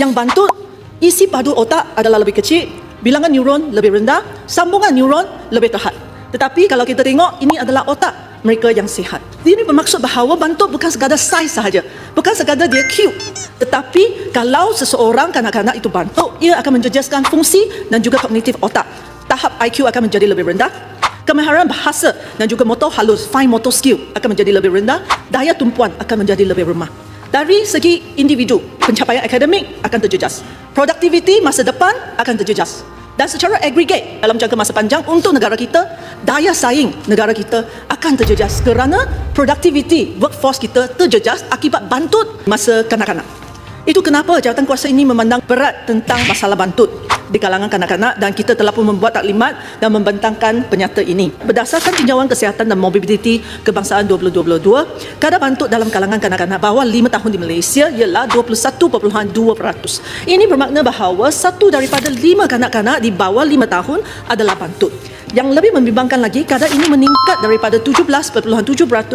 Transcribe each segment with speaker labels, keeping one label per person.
Speaker 1: Yang bantut, isi padu otak adalah lebih kecil, bilangan neuron lebih rendah, sambungan neuron lebih terhad. Tetapi kalau kita tengok, ini adalah otak mereka yang sihat. Ini bermaksud bahawa bantut bukan sekadar saiz sahaja, bukan sekadar dia cute. Tetapi kalau seseorang kanak-kanak itu bantut, ia akan menjejaskan fungsi dan juga kognitif otak. Tahap IQ akan menjadi lebih rendah, kemahiran bahasa dan juga motor halus, fine motor skill akan menjadi lebih rendah, daya tumpuan akan menjadi lebih lemah. Dari segi individu, pencapaian akademik akan terjejas, produktiviti masa depan akan terjejas. Dan secara agregat dalam jangka masa panjang untuk negara kita, daya saing negara kita akan terjejas kerana produktiviti workforce kita terjejas akibat bantut masa kanak-kanak. Itu kenapa jawatankuasa ini memandang berat tentang masalah bantut di kalangan kanak-kanak, dan kita telah pun membuat taklimat dan membentangkan penyata ini. Berdasarkan tinjauan kesihatan dan mobiliti kebangsaan 2022, kadar bantut dalam kalangan kanak-kanak bawah 5 tahun di Malaysia ialah 21.2%. Ini bermakna bahawa 1 daripada 5 kanak-kanak di bawah 5 tahun adalah bantut. Yang lebih membimbangkan lagi, kadar ini meningkat daripada 17.7%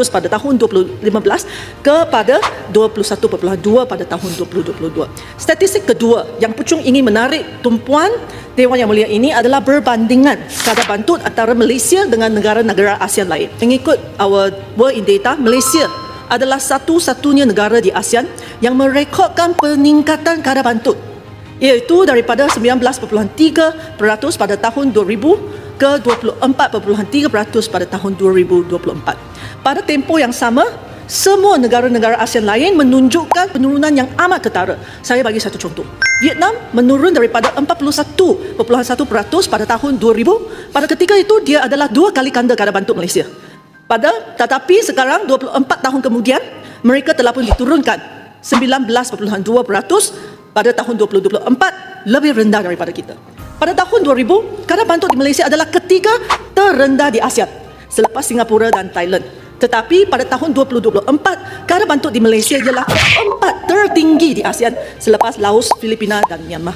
Speaker 1: pada tahun 2015 kepada 21.2% pada tahun 2022. Statistik kedua yang Puchong ingin menarik tumpuan Dewan Yang Mulia ini adalah berbandingan kadar bantut antara Malaysia dengan negara-negara ASEAN lain. Mengikut our World in Data, Malaysia adalah satu-satunya negara di ASEAN yang merekodkan peningkatan kadar bantut, iaitu daripada 19.3% pada tahun 2000 ke 24.3% pada tahun 2024. Pada tempoh yang sama, semua negara-negara ASEAN lain menunjukkan penurunan yang amat ketara. Saya bagi satu contoh. Vietnam menurun daripada 41.1% pada tahun 2000. Pada ketika itu, dia adalah 2 kali ganda kadar bantut Malaysia. Tetapi sekarang, 24 tahun kemudian, mereka telah pun diturunkan 19.2% pada tahun 2024, lebih rendah daripada kita. Pada tahun 2000, kadar bantut di Malaysia adalah ketiga terendah di ASEAN selepas Singapura dan Thailand. Tetapi pada tahun 2024, kadar bantut di Malaysia ialah keempat tertinggi di ASEAN selepas Laos, Filipina dan Myanmar.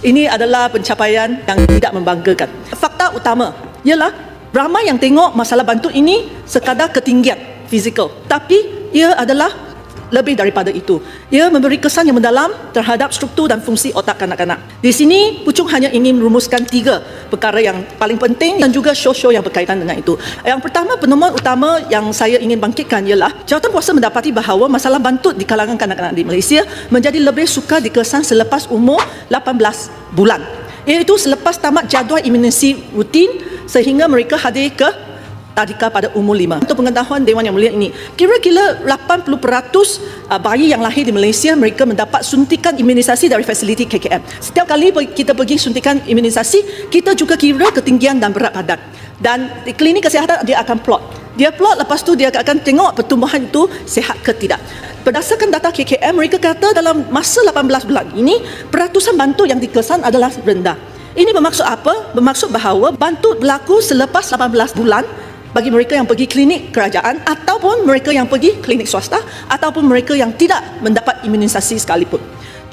Speaker 1: Ini adalah pencapaian yang tidak membanggakan. Fakta utama ialah ramai yang tengok masalah bantut ini sekadar ketinggian fizikal, tapi ia adalah lebih daripada itu. Ia memberi kesan yang mendalam terhadap struktur dan fungsi otak kanak-kanak. Di sini, Puchong hanya ingin merumuskan 3 perkara yang paling penting dan juga show-show yang berkaitan dengan itu. Yang pertama, penemuan utama yang saya ingin bangkitkan ialah jawatankuasa mendapati bahawa masalah bantut di kalangan kanak-kanak di Malaysia menjadi lebih sukar dikesan selepas umur 18 bulan. Iaitu selepas tamat jadual imunisasi rutin sehingga mereka hadir ke tadika pada umur 5. Untuk pengetahuan Dewan Yang Mulia ini, kira-kira 80% bayi yang lahir di Malaysia, mereka mendapat suntikan imunisasi dari fasiliti KKM. Setiap kali kita pergi suntikan imunisasi, kita juga kira ketinggian dan berat badan. Dan di klinik kesihatan dia akan plot. Dia plot, lepas tu dia akan tengok pertumbuhan itu sihat ke tidak. Berdasarkan data KKM, mereka kata dalam masa 18 bulan ini, peratusan bantut yang dikesan adalah rendah. Ini bermaksud apa? Bermaksud bahawa bantut berlaku selepas 18 bulan bagi mereka yang pergi klinik kerajaan ataupun mereka yang pergi klinik swasta ataupun mereka yang tidak mendapat imunisasi sekalipun.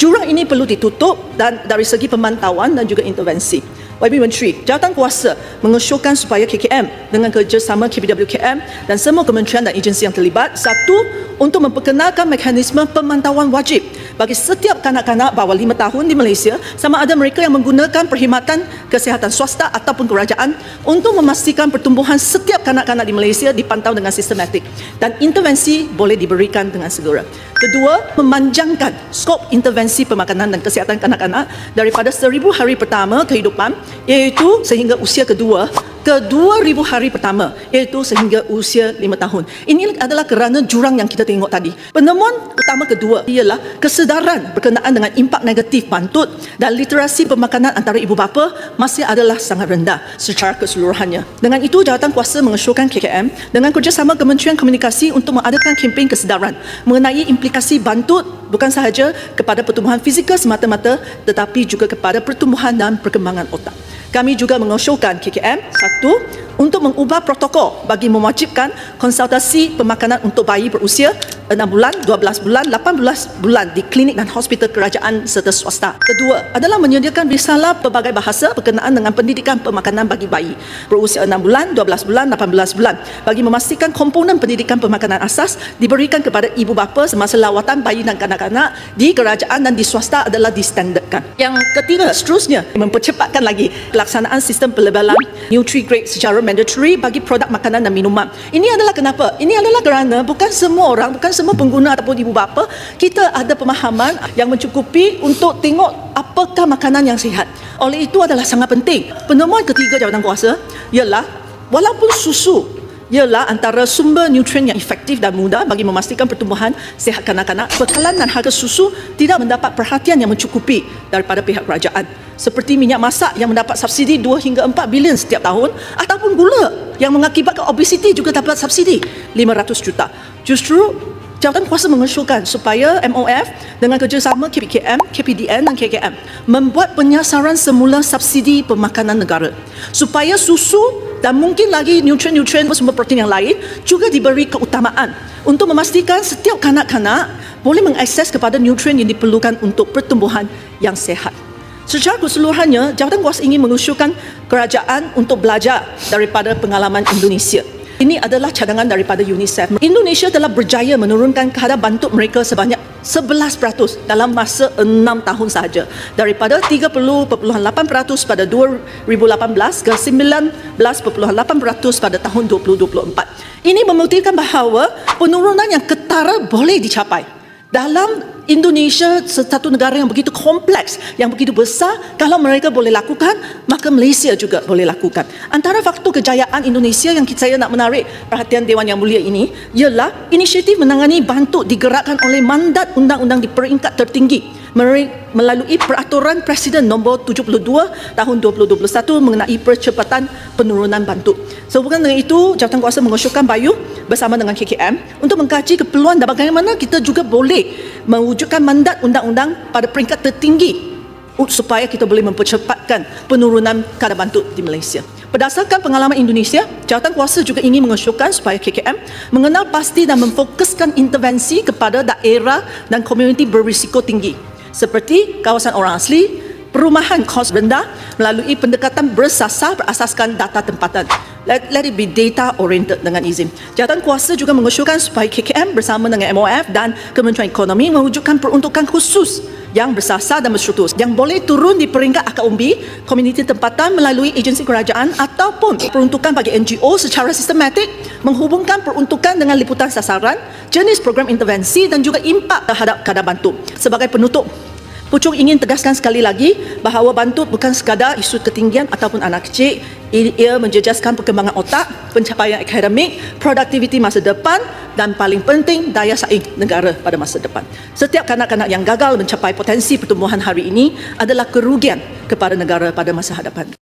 Speaker 1: Jurang ini perlu ditutup dan dari segi pemantauan dan juga intervensi. YB Menteri, jawatankuasa mengesyorkan supaya KKM dengan kerjasama KPWKM dan semua kementerian dan agensi yang terlibat, satu, untuk memperkenalkan mekanisme pemantauan wajib bagi setiap kanak-kanak bawah 5 tahun di Malaysia, sama ada mereka yang menggunakan perkhidmatan kesihatan swasta ataupun kerajaan, untuk memastikan pertumbuhan setiap kanak-kanak di Malaysia dipantau dengan sistematik dan intervensi boleh diberikan dengan segera. Kedua, memanjangkan skop intervensi pemakanan dan kesihatan kanak-kanak daripada 1000 hari pertama kehidupan, iaitu sehingga usia kedua, ke 2000 hari pertama, iaitu sehingga usia 5 tahun. Ini adalah kerana jurang yang kita tengok tadi. Penemuan utama kedua ialah kesedaran berkenaan dengan impak negatif bantut dan literasi pemakanan antara ibu bapa masih adalah sangat rendah secara keseluruhannya. Dengan itu, jawatankuasa mengesyorkan KKM dengan kerjasama Kementerian Komunikasi untuk mengadakan kempen kesedaran mengenai implikasi bantut bukan sahaja kepada pertumbuhan fizikal semata-mata, tetapi juga kepada pertumbuhan dan perkembangan otak. Kami juga mengesyorkan KKM, Satu, untuk mengubah protokol bagi mewajibkan konsultasi pemakanan untuk bayi berusia 6 bulan, 12 bulan, 18 bulan di klinik dan hospital kerajaan serta swasta. Kedua adalah menyediakan risalah pelbagai bahasa berkenaan dengan pendidikan pemakanan bagi bayi berusia 6 bulan, 12 bulan, 18 bulan bagi memastikan komponen pendidikan pemakanan asas diberikan kepada ibu bapa semasa lawatan bayi dan kanak-kanak di kerajaan dan di swasta adalah distandardkan. Yang ketiga, seterusnya mempercepatkan lagi pelaksanaan sistem pelebelan Nutri-Grade secara mandatory bagi produk makanan dan minuman. Ini adalah kenapa? Ini adalah kerana bukan semua orang, bukan semua pengguna ataupun ibu bapa kita ada pemahaman yang mencukupi untuk tengok apakah makanan yang sihat. Oleh itu adalah sangat penting. Penemuan ketiga jawatankuasa ialah walaupun susu ialah antara sumber nutrien yang efektif dan mudah bagi memastikan pertumbuhan sihat kanak-kanak, bekalan dan harga susu tidak mendapat perhatian yang mencukupi daripada pihak kerajaan. Seperti minyak masak yang mendapat subsidi 2 hingga 4 bilion setiap tahun, ataupun gula yang mengakibatkan obesiti juga dapat subsidi 500 juta. Justru jawatankuasa mengusulkan supaya MOF dengan kerjasama KPKM, KPDN dan KKM membuat penyasaran semula subsidi pemakanan negara supaya susu dan mungkin lagi nutrien-nutrien sumber protein yang lain juga diberi keutamaan untuk memastikan setiap kanak-kanak boleh mengakses kepada nutrien yang diperlukan untuk pertumbuhan yang sihat. Secara keseluruhannya, jawatankuasa ingin mengusulkan kerajaan untuk belajar daripada pengalaman Indonesia. Ini adalah cadangan daripada UNICEF. Indonesia telah berjaya menurunkan kadar bantuk mereka sebanyak 11% dalam masa 6 tahun sahaja. Daripada 30.8% pada 2018 ke 19.8% pada tahun 2024. Ini membuktikan bahawa penurunan yang ketara boleh dicapai. Dalam Indonesia, satu negara yang begitu kompleks, yang begitu besar, kalau mereka boleh lakukan, maka Malaysia juga boleh lakukan. Antara faktor kejayaan Indonesia yang saya nak menarik perhatian Dewan Yang Mulia ini ialah inisiatif menangani bantuk digerakkan oleh mandat undang-undang di peringkat tertinggi melalui Peraturan Presiden nombor 72 tahun 2021 mengenai percepatan penurunan bantuk. Sehubungan dengan itu, jawatankuasa mengusulkan Bayu bersama dengan KKM untuk mengkaji keperluan dan bagaimana kita juga boleh mewujudkan mandat undang-undang pada peringkat tertinggi supaya kita boleh mempercepatkan penurunan kadar bantuk di Malaysia. Berdasarkan pengalaman Indonesia, jawatankuasa juga ingin mengusulkan supaya KKM mengenal pasti dan memfokuskan intervensi kepada daerah dan komuniti berisiko tinggi seperti kawasan orang asli, perumahan kos rendah melalui pendekatan berasaskan data tempatan. Let it be data oriented dengan izin. Jawatankuasa juga mengusulkan supaya KKM bersama dengan MOF dan Kementerian Ekonomi mewujudkan peruntukan khusus yang bersasar dan berstruktur yang boleh turun di peringkat akar umbi komuniti tempatan melalui agensi kerajaan ataupun peruntukan bagi NGO secara sistematik menghubungkan peruntukan dengan liputan sasaran, jenis program intervensi dan juga impak terhadap kadar bantuk. Sebagai penutup, Pucung ingin tegaskan sekali lagi bahawa bantuk bukan sekadar isu ketinggian ataupun anak kecil. Ia menjejaskan perkembangan otak, pencapaian akademik, produktiviti masa depan dan paling penting daya saing negara pada masa depan. Setiap kanak-kanak yang gagal mencapai potensi pertumbuhan hari ini adalah kerugian kepada negara pada masa hadapan.